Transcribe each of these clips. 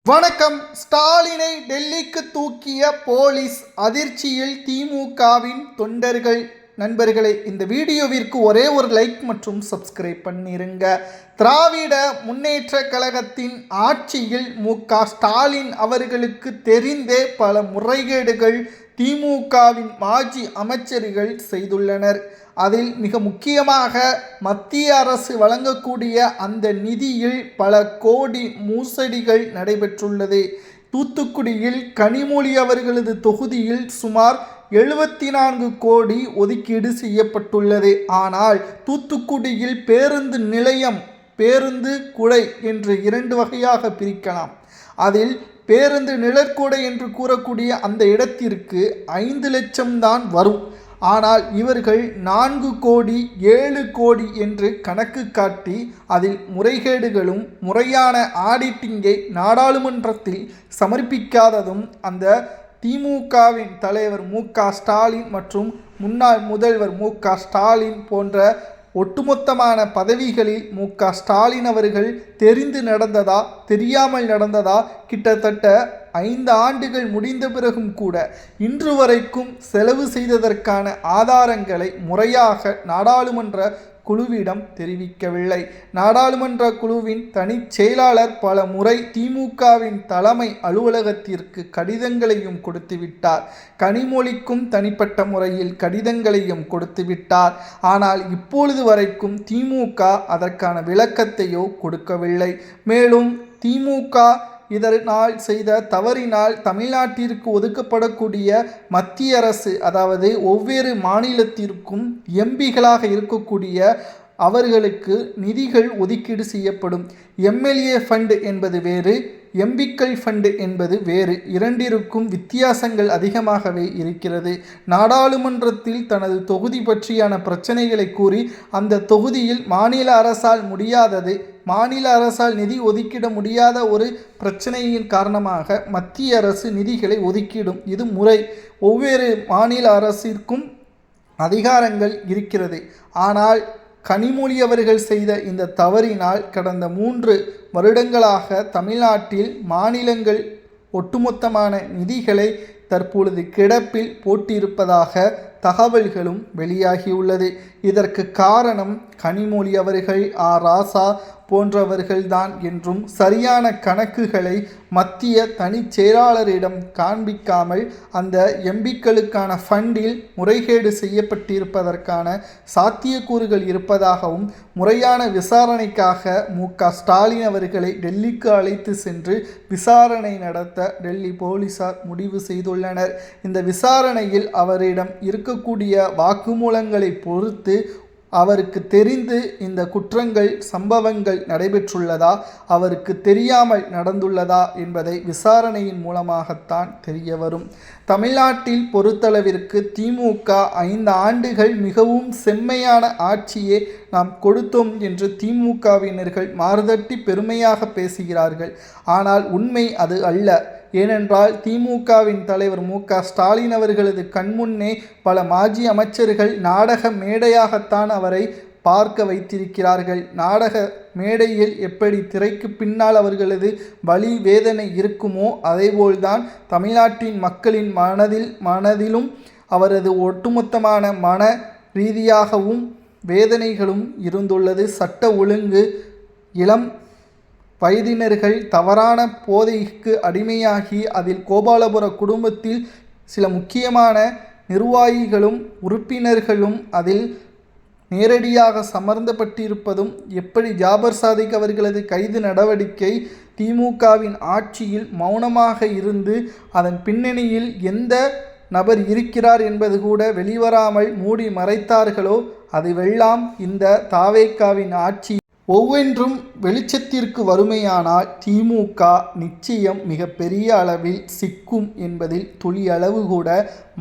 வணக்கம். ஸ்டாலினை டெல்லிக்கு தூக்கிய போலீஸ், அதிர்ச்சியில் திமுகவின் தொண்டர்கள். நண்பர்களே, இந்த வீடியோவிற்கு ஒரே ஒரு லைக் மற்றும் சப்ஸ்கிரைப் பண்ணிருங்க. திராவிட முன்னேற்ற கழகத்தின் ஆட்சியில் ஸ்டாலின் அவர்களுக்கு தெரிந்தே பல முறைகேடுகள் திமுகவின் மாஜி அமைச்சர்கள் செய்துள்ளனர். அதில் மிக முக்கியமாக மத்திய அரசு வழங்கக்கூடிய அந்த நிதியில் பல கோடி மோசடிகள் நடைபெற்றுள்ளது. தூத்துக்குடியில் கனிமொழி அவர்களது தொகுதியில் சுமார் 74 கோடி ஒதுக்கீடு செய்யப்பட்டுள்ளது. ஆனால் தூத்துக்குடியில் பேருந்து நிலையம், பேருந்து குடை என்று 2 வகையாக பிரிக்கலாம். அதில் பேருந்து நிழற்குடை என்று கூறக்கூடிய அந்த இடத்திற்கு 5 லட்சம் தான் வரும். ஆனால் இவர்கள் 4 கோடி 7 கோடி என்று கணக்கு காட்டி அதில் முறைகேடுகளும் முறையான ஆடிட்டிங்கை நாடாளுமன்றத்தில் சமர்ப்பிக்காததும் அந்த திமுகவின் தலைவர் ஸ்டாலின் மற்றும் முன்னாள் முதல்வர் ஸ்டாலின் போன்ற ஒட்டுமொத்தமான பதவிகளில் ஸ்டாலின் அவர்கள் தெரிந்து நடந்ததா தெரியாமல் நடந்ததா கிட்டத்தட்ட 5 ஆண்டுகள் முடிந்த பிறகும் கூட இன்று வரைக்கும் செலவு செய்ததற்கான ஆதாரங்களை முறையாக நாடாளுமன்ற குழுவிடம் தெரிவிக்கவில்லை. நாடாளுமன்ற குழுவின் தனிச் செயலாளர் பல முறை திமுகவின் தலைமை அலுவலகத்திற்கு கடிதங்களையும் கொடுத்துவிட்டார். கனிமொழிக்கும் தனிப்பட்ட முறையில் கடிதங்களையும் கொடுத்துவிட்டார். ஆனால் இப்பொழுது வரைக்கும் திமுக அதற்கான விளக்கத்தையோ கொடுக்கவில்லை. மேலும் திமுக இதனால் செய்த தவறினால் தமிழ்நாட்டிற்கு ஒதுக்கப்படக்கூடிய மத்திய அரசு, அதாவது ஒவ்வொரு மாநிலத்திற்கும் எம்பிகளாக இருக்கக்கூடிய அவர்களுக்கு நிதிகள் ஒதுக்கீடு செய்யப்படும். எம்எல்ஏ ஃபண்டு என்பது வேறு, எம்பிக்கள் ஃபண்டு என்பது வேறு. இரண்டிற்கும் வித்தியாசங்கள் அதிகமாகவே இருக்கிறது. நாடாளுமன்றத்தில் தனது தொகுதி பற்றியான பிரச்சனைகளை கூறி அந்த தொகுதியில் மாநில அரசால் முடியாதது, மாநில அரசால் நிதி ஒதுக்கிட முடியாத ஒரு பிரச்சனையின் காரணமாக மத்திய அரசு நிதிகளை ஒதுக்கிடும். இது முறை. ஒவ்வொரு மாநில அரசிற்கும் அதிகாரங்கள் இருக்கிறது. ஆனால் கனிமொழி அவர்கள் செய்த இந்த தவறினால் கடந்த 3 வருடங்களாக தமிழ்நாட்டில் மாநிலங்கள் ஒட்டுமொத்தமான நிதிகளை தற்பொழுது கிடப்பில் போட்டிருப்பதாக தகவல்களும் வெளியாகியுள்ளது. இதற்கு காரணம் கனிமொழி அவர்கள், ராசா போன்றவர்கள்தான் என்றும் சரியான கணக்குகளை மத்திய தனிச் செயலாளரிடம் காண்பிக்காமல் அந்த எம்பிக்களுக்கான ஃபண்டில் முறைகேடு செய்யப்பட்டிருப்பதற்கான சாத்தியக்கூறுகள் இருப்பதாகவும் முறையான விசாரணைக்காக ஸ்டாலின் அவர்களை டெல்லிக்கு அழைத்து சென்று விசாரணை நடத்த டெல்லி போலீசார் முடிவு செய்துள்ளனர். இந்த விசாரணையில் அவரிடம் இருக்கக்கூடிய வாக்குமூலங்களை பொறுத்து அவருக்கு தெரிந்து இந்த குற்றங்கள் சம்பவங்கள் நடைபெற்றுள்ளதா, அவருக்கு தெரியாமல் நடந்துள்ளதா என்பதை விசாரணையின் மூலமாகத்தான் தெரிய வரும். தமிழ்நாட்டில் பொறுத்தளவிற்கு திமுக 5 ஆண்டுகள் மிகவும் செம்மையான ஆட்சியே நாம் கொடுத்தோம் என்று திமுகவினர்கள் மாறுதட்டி பெருமையாக பேசுகிறார்கள். ஆனால் உண்மை அது அல்ல. ஏனென்றால் திமுகவின் தலைவர் ஸ்டாலின் அவர்களது கண்முன்னே பல மாஜி அமைச்சர்கள் நாடக மேடையாகத்தான் அவரை பார்க்க வைத்திருக்கிறார்கள். நாடக மேடையில் எப்படி திரைக்கு பின்னால் அவர்களது வலி வேதனை இருக்குமோ அதேபோல்தான் தமிழ்நாட்டின் மக்களின் மனதிலும் அவரது ஒட்டுமொத்தமான மன ரீதியாகவும் வேதனைகளும் இருந்துள்ளது. சட்ட ஒழுங்கு, இளம் வயதினர்கள் தவறான போதைக்கு அடிமையாகி அதில் கோபாலபுர குடும்பத்தில் சில முக்கியமான நிர்வாகிகளும் உறுப்பினர்களும் அதில் நேரடியாக சம்பந்தப்பட்டிருப்பதும், எப்படி ஜாபர் சாதிக் அவர்களது கைது நடவடிக்கை திமுகவின் ஆட்சியில் மௌனமாக இருந்து அதன் பின்னணியில் எந்த நபர் இருக்கிறார் என்பது கூட வெளிவராமல் மூடி மறைத்தார்களோ அதுவெல்லாம் இந்த தாவேக்காவின் ஆட்சி ஒவ்வொன்றும் வெளிச்சத்திற்கு வருமையானால் திமுக நிச்சயம் மிக பெரிய அளவில் சிக்கும் என்பதில் துளி அளவு கூட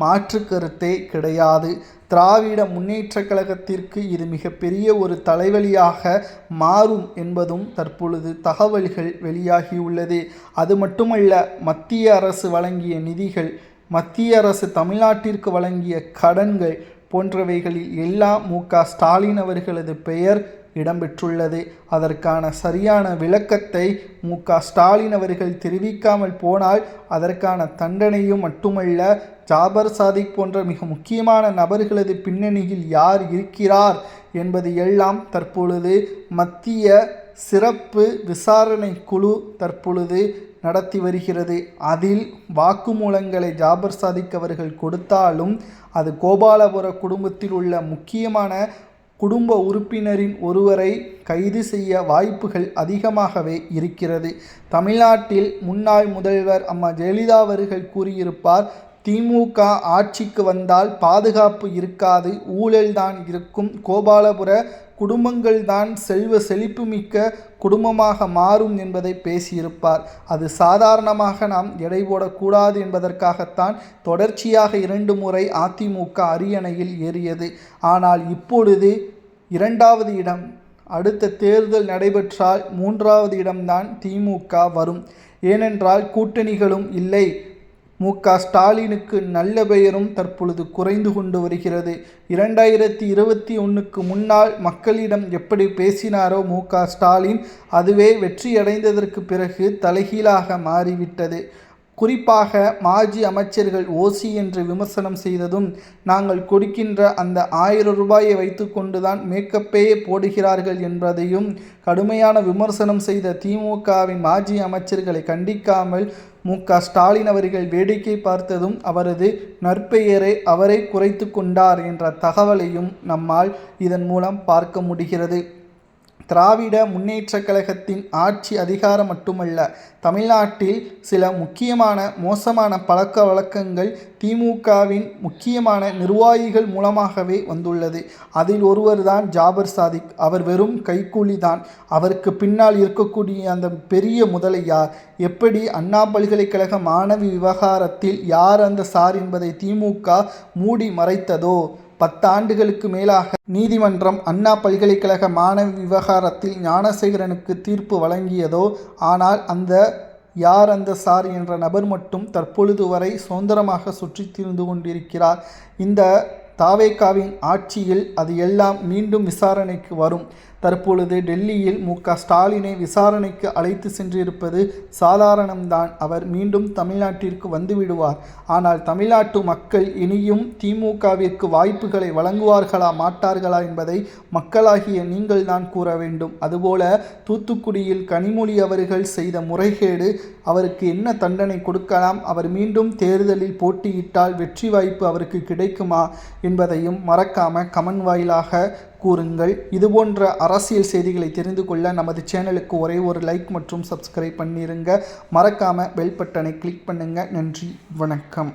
மாற்று கருத்தே கிடையாது. திராவிட முன்னேற்ற கழகத்திற்கு இது மிகப்பெரிய ஒரு தலைவலியாக மாறும் என்பதும் தற்பொழுது தகவல்கள் வெளியாகியுள்ளது. அது மட்டுமல்ல, மத்திய அரசு வழங்கிய நிதிகள், மத்திய அரசு தமிழ்நாட்டிற்கு வழங்கிய கடன்கள் போன்றவைகளில் எல்லாம் ஸ்டாலின் அவர்களது பெயர் இடம்பெற்றுள்ளது. அதற்கான சரியான விளக்கத்தை மு.க.ஸ்டாலின் அவர்கள் தெரிவிக்காமல் போனால் அதற்கான தண்டனையும் மட்டுமல்ல, ஜாபர் சாதிக் போன்ற மிக முக்கியமான நபர்களது பின்னணியில் யார் இருக்கிறார் என்பது எல்லாம் தற்பொழுது மத்திய சிறப்பு விசாரணை குழு தற்பொழுது நடத்தி வருகிறது. அதில் வாக்குமூலங்களை ஜாபர் சாதிக் அவர்கள் கொடுத்தாலும் அது கோபாலபுர குடும்பத்தில் உள்ள முக்கியமான குடும்ப உறுப்பினரின் ஒருவரை கைது செய்ய வாய்ப்புகள் அதிகமாகவே இருக்கிறது. தமிழ்நாட்டில் முன்னாள் முதல்வர் அம்மா ஜெயலலிதா அவர்கள் கூறியிருப்பார், திமுக ஆட்சிக்கு வந்தால் பாதுகாப்பு இருக்காது, ஊழல்தான் இருக்கும், கோபாலபுர குடும்பங்கள்தான் செல்வ செழிப்புமிக்க குடும்பமாக மாறும் என்பதை பேசியிருப்பார். அது சாதாரணமாக நாம் எடை போடக்கூடாது என்பதற்காகத்தான் தொடர்ச்சியாக 2 முறை அதிமுக அரியணையில் ஏறியது. ஆனால் இப்பொழுது 2வது இடம், அடுத்த தேர்தல் நடைபெற்றால் 3வது இடம்தான் திமுக வரும். ஏனென்றால் கூட்டணிகளும் இல்லை. மு.க.ஸ்டாலினுக்கு நல்ல பெயரும் தற்பொழுது குறைந்து கொண்டு வருகிறது. 2021க்கு முன்னால் மக்களிடம் எப்படி பேசினாரோ மு.க.ஸ்டாலின், அதுவே வெற்றியடைந்ததற்கு பிறகு தலைகீழாக மாறிவிட்டது. குறிப்பாக மாஜி அமைச்சர்கள் ஓசி என்று விமர்சனம் செய்ததும், நாங்கள் கொடுக்கின்ற அந்த 1000 ரூபாயை வைத்து கொண்டுதான் மேக்கப்பே போடுகிறார்கள் என்பதையும் கடுமையான விமர்சனம் செய்த திமுகவின் மாஜி அமைச்சர்களை கண்டிக்காமல் மு.க.ஸ்டாலின் அவர்கள் வேடிக்கை பார்த்ததும் அவரது நற்பெயரை அவரை குறைத்து கொண்டார் என்ற தகவலையும் நம்மால் இதன் மூலம் பார்க்க முடிகிறது. திராவிட முன்னேற்றக் கழகத்தின் ஆட்சி அதிகாரம் மட்டுமல்ல, தமிழ்நாட்டில் சில முக்கியமான மோசமான பழக்க வழக்கங்கள் திமுகவின் முக்கியமான நிர்வாகிகள் மூலமாகவே வந்துள்ளது. அதில் ஒருவர்தான் ஜாபர் சாதிக். அவர் வெறும் கைக்கூலி தான். அவருக்கு பின்னால் இருக்கக்கூடிய அந்த பெரிய முதலை யார்? எப்படி அண்ணா பல்கலைக்கழக மாணவி விவகாரத்தில் யார் அந்த சார் என்பதை திமுக மூடி மறைத்ததோ, 10 ஆண்டுகளுக்கு மேலாக நீதிமன்றம் அண்ணா பல்கலைக்கழக மாணவி விவகாரத்தில் ஞானசேகரனுக்கு தீர்ப்பு வழங்கியதோ, ஆனால் அந்த யார் அந்த சார் என்ற நபர் மட்டும் தற்பொழுது வரை சுதந்திரமாக சுற்றி திரிந்து கொண்டிருக்கிறார். இந்த தாவேகாவின் ஆட்சியில் அது எல்லாம் மீண்டும் விசாரணைக்கு வரும். தற்பொழுது டெல்லியில் மு.க.ஸ்டாலினை விசாரணைக்கு அழைத்து சென்றிருப்பது சாதாரணம்தான். அவர் மீண்டும் தமிழ்நாட்டிற்கு வந்துவிடுவார். ஆனால் தமிழ்நாட்டு மக்கள் இனியும் திமுகவிற்கு வாய்ப்புகளை வழங்குவார்களா மாட்டார்களா என்பதை மக்களாகிய நீங்கள் தான் கூற வேண்டும். அதுபோல தூத்துக்குடியில் கனிமொழி அவர்கள் செய்த முறைகேடு, அவருக்கு என்ன தண்டனை கொடுக்கலாம், அவர் மீண்டும் தேர்தலில் போட்டியிட்டால் வெற்றி வாய்ப்பு அவருக்கு கிடைக்குமா என்பதையும் மறக்காம கமெண்ட் வாயிலாக கூறுங்கள். இதுபோன்ற அரசியல் செய்திகளை தெரிந்து கொள்ள நமது சேனலுக்கு ஒரே ஒரு லைக் மற்றும் சப்ஸ்கிரைப் பண்ணிருங்க. மறக்காம பெல் பட்டனை கிளிக் பண்ணுங்க. நன்றி, வணக்கம்.